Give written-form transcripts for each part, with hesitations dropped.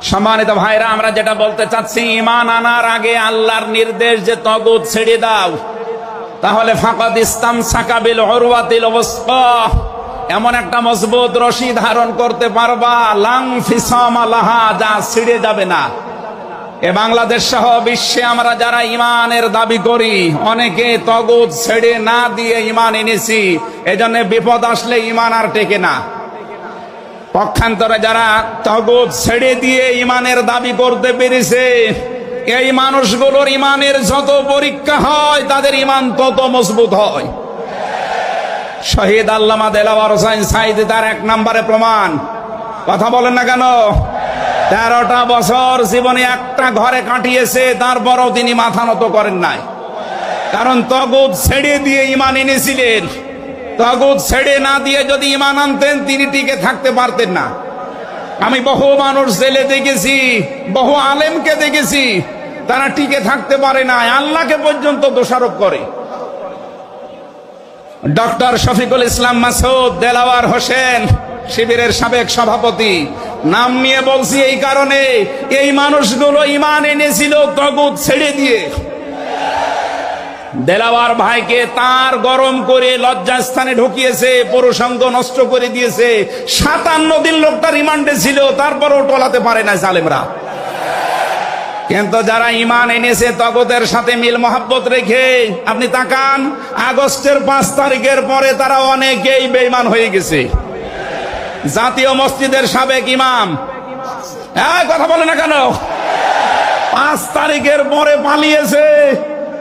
সম্মানিত ভাইরা, আমরা যেটা বলতে চাচ্ছি, ঈমান আনার আগে আল্লাহর নির্দেশ যে তাগুত ছেড়ে দাও, তাহলে ফাকাদ ইসতামসাকা বিল উরওয়াতিল ওয়াসকা, এমন একটা মজবুত রশি ধারণ করতে পারবা, লাং ফিসামা লাহা, যা ছিঁড়ে যাবে না। এ বাংলাদেশ সহ বিশ্বে আমরা যারা ঈমানের দাবি করি, অনেকে তাগুত ছেড়ে না দিয়ে ঈমান এনেছি, এজন্য বিপদ আসলে ঈমান আর টেকে না। পক্ষান্তরে যারা তাগুত ছেড়ে দিয়ে ঈমানের দাবি করতে পেরেছে, এই মানুষগুলোর ঈমানের যত পরীক্ষা হয়, তাদের ঈমান তত মজবুত হয়। শহীদ আল্লামা দেলাওয়ার হোসাইন সাঈদী তার 1 নম্বরে প্রমাণ। কথা বলেন না কেন? 13টা বছর জীবনে একটা ঘরে কাটিয়েছে, তারপরও তিনি মাথা নত করেন নাই। কারণ তাগুত ছেড়ে দিয়ে ঈমান এনেছিলেন। তাগুত ছেড়ে না দিয়ে যদি ঈমান আনতেন, তিনি টিকে থাকতে পারতেন না। আমি বহু মানুষ জেলে দেখেছি, বহু আলেমকে দেখেছি, তারা টিকে থাকতে পারে না, আল্লাহকে পর্যন্ত দোষারোপ করে। ডক্টর শফিকুল ইসলাম মাসুদ, দেলাওয়ার হোসেন শিবিরের সাবেক সভাপতি, নাম নিয়ে বলছি এই কারণে, এই মানুষগুলো ঈমান এনেছিল তাগুত ছেড়ে দিয়ে। দেলাওয়ার ভাইকে তার গরম করে লজ্জাস্থানে ঢুকিয়েছে, পুরুষাঙ্গ নষ্ট করে দিয়েছে। 57 দিন লোকটা রিমান্ডে ছিল, তারপরও টলাতে পারে না জালেমরা। কিন্তু যারা ঈমান এনেছে তাগুতের সাথে মিল মহাব্বত রেখে, আপনি তাকান, আগস্টের 5 তারিখের পরে তারা অনেকেই বেঈমান হয়ে গেছে। জাতীয় মসজিদের সাবেক ইমাম, কথা বলে না কেন, 5 তারিখের পরে পালিয়েছে,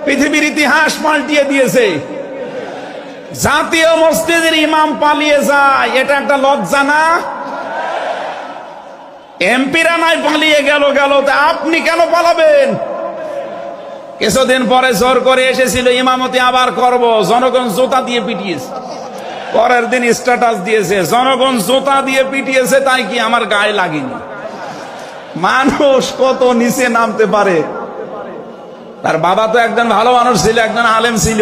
পৃথিবীর ইতিহাস পাল্টিয়ে দিয়েছে। জাতীয় মসজিদের ইমাম পালিয়ে যায়, এটা একটা লজ্জা না? এমপিরা নাই পালিয়ে গেল, আপনি কেন পালাবেন? কিছুদিন পরে জোর করে এসেছিল, ইমামতি আবার করব, জনগণ জুতা দিয়ে পিটিয়েছে। পরের দিন স্ট্যাটাস দিয়েছে, জনগণ জুতা দিয়ে পিটিয়েছে, তাই কি আমার গায়ে লাগেনি। মানুষ কত নিচে নামতে পারে। তার বাবা তো একজন ভালো মানুষ ছিল, একজন আলেম ছিল,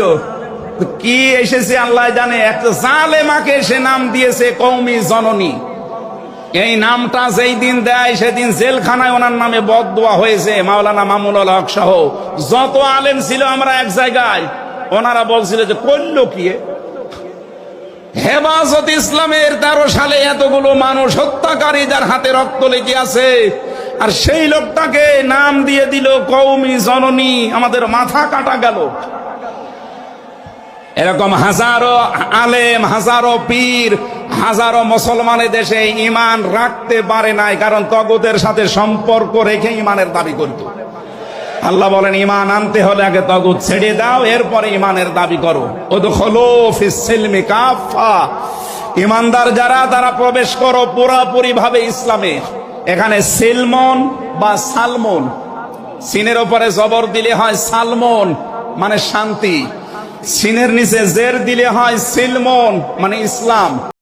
কি এসেছে আল্লাহ জানে। একটা জালেমাকে সে নাম দিয়েছে কওমি জননী। এই নামটা যেই দিন দেয়, সেদিন জেলখানায় ওনার নামে বদদোয়া হয়েছে। মাওলানা মামুনুল হক সহ যত আলেম ছিল আমরা এক জায়গায়, ওনারা বলছিল যে করল কি। হেফাজত ইসলামের 13 সালে এতগুলো মানুষ হত্যাকারী, যার হাতে রক্ত লেগে আছে, আর সেই লোকটাকে নাম দিয়ে দিল কওমি জননী। আমাদের মাথা কাটা গেল। এরকম হাজারো আলেম, হাজারো পীর, হাজারো মুসলমানের দেশে ঈমান রাখতে পারে নাই, কারণ তাগুতের সাথে সম্পর্ক রেখে ঈমানের দাবি করত। আল্লাহ বলেন, ঈমান আনতে হলে আগে তাগুত ছেড়ে দাও, এরপরে ঈমানের দাবি করো। উদখুলু ফিস সিলমি কাফা, ঈমানদার যারা, তারা প্রবেশ করো পুরোপুরি ভাবে ইসলামে। এখানে সিলমন বা সালমন, সিনের উপরে জবর দিলে হয় সালমন, মানে শান্তি। সিনের নিচে জের দিলে হয় সিলমন, মানে ইসলাম।